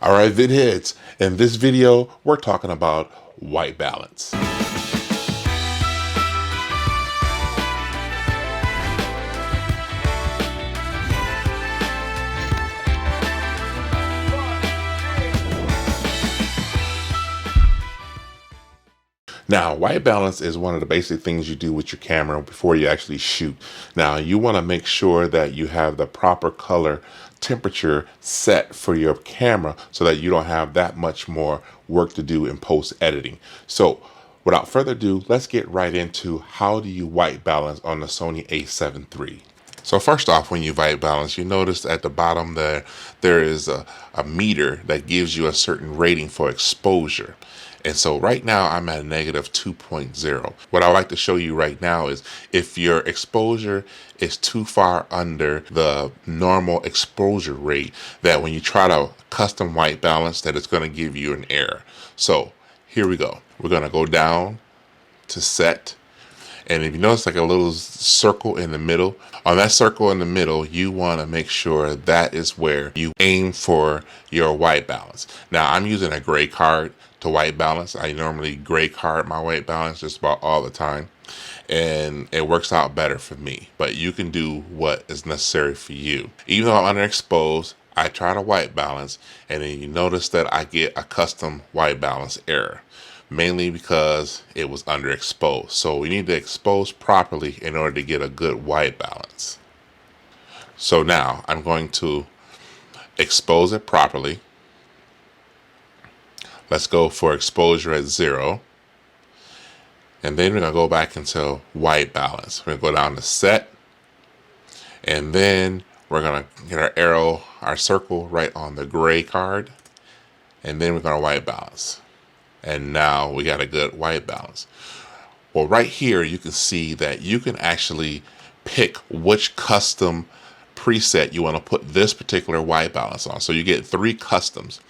All right, vidheads, in this video, we're talking about white balance. Now, white balance is one of the basic things you do with your camera before you actually shoot. Now, you want to make sure that you have the proper color temperature set for your camera so that you don't have that much more work to do in post editing. So, without further ado, let's get right into how do you white balance on the Sony A7 III. So first off, when you white balance, you notice at the bottom there is a meter that gives you a certain rating for exposure. And so right now I'm at a negative 2.0. What I like to show you right now is if your exposure is too far under the normal exposure rate, that when you try to custom white balance, that it's going to give you an error. So here we go. We're going to go down to set. And if you notice like a little circle in the middle, on that circle in the middle, you want to make sure that is where you aim for your white balance. Now I'm using a gray card to white balance. I normally gray card my white balance just about all the time, and it works out better for me. But you can do what is necessary for you. Even though I'm underexposed, I try to white balance, and then you notice that I get a custom white balance error, mainly because it was underexposed. So we need to expose properly in order to get a good white balance. So now I'm going to expose it properly. Let's go for exposure at 0. And then we're going to go back into white balance. We're going to go down to set. And then we're going to get our arrow, our circle right on the gray card. And then we're going to white balance. And now we got a good white balance. Well, right here, you can see that you can actually pick which custom preset you want to put this particular white balance on. So you get 3 customs.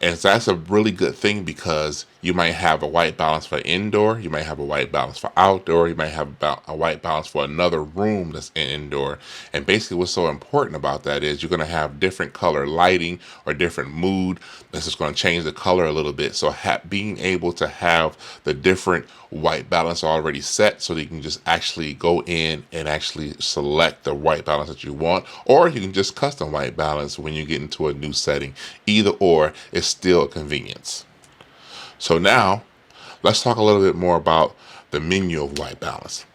And so that's a really good thing because you might have a white balance for indoor, you might have a white balance for outdoor, you might have a white balance for another room that's indoor. And basically what's so important about that is you're going to have different color lighting or different mood. This is going to change the color a little bit. So being able to have the different white balance already set so that you can just actually go in and actually select the white balance that you want, or you can just custom white balance when you get into a new setting. Either or is still a convenience. So now let's talk a little bit more about the menu of white balance.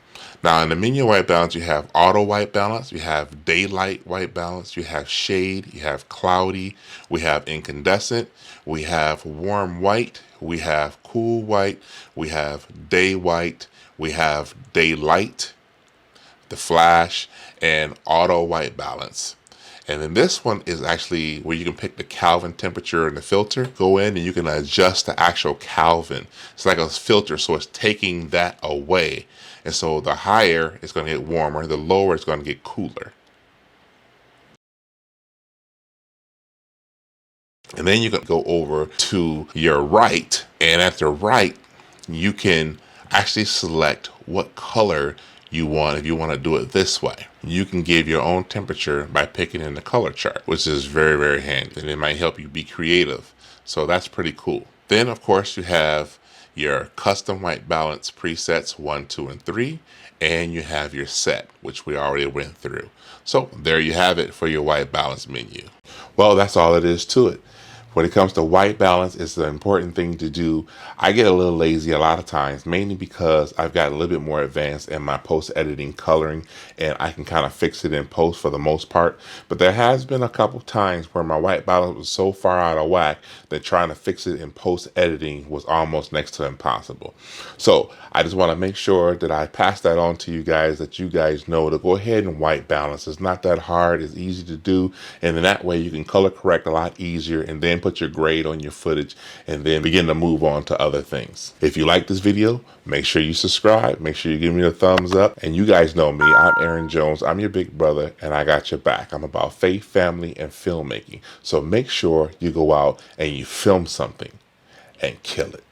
Now in the menu of white balance, you have auto white balance, you have daylight white balance, you have shade, you have cloudy, we have incandescent, we have warm white, we have cool white, we have day white, we have daylight, the flash, and auto white balance. And then this one is actually where you can pick the Kelvin temperature and the filter. Go in and you can adjust the actual Kelvin. It's like a filter, so it's taking that away. And so the higher it's going to get warmer, the lower it's going to get cooler. And then you can go over to your right, and at the right, you can actually select what color you want. If you want to do it this way, you can give your own temperature by picking in the color chart, which is very, very handy, and it might help you be creative. So that's pretty cool. Then of course you have your custom white balance presets 1, 2, and 3, and you have your set, which we already went through. So there you have it for your white balance menu. Well, that's all it is to it. When it comes to white balance, it's an important thing to do. I get a little lazy a lot of times, mainly because I've got a little bit more advanced in my post-editing coloring, and I can kind of fix it in post for the most part. But there has been a couple times where my white balance was so far out of whack that trying to fix it in post-editing was almost next to impossible. So I just want to make sure that I pass that on to you guys, that you guys know to go ahead and white balance. It's not that hard. It's easy to do. And in that way, you can color correct a lot easier, and then put your grade on your footage, and then begin to move on to other things. If you like this video, make sure you subscribe, make sure you give me a thumbs up, and you guys know me, I'm Aaron Jones, I'm your big brother, and I got your back. I'm about faith, family, and filmmaking. So make sure you go out and you film something and kill it.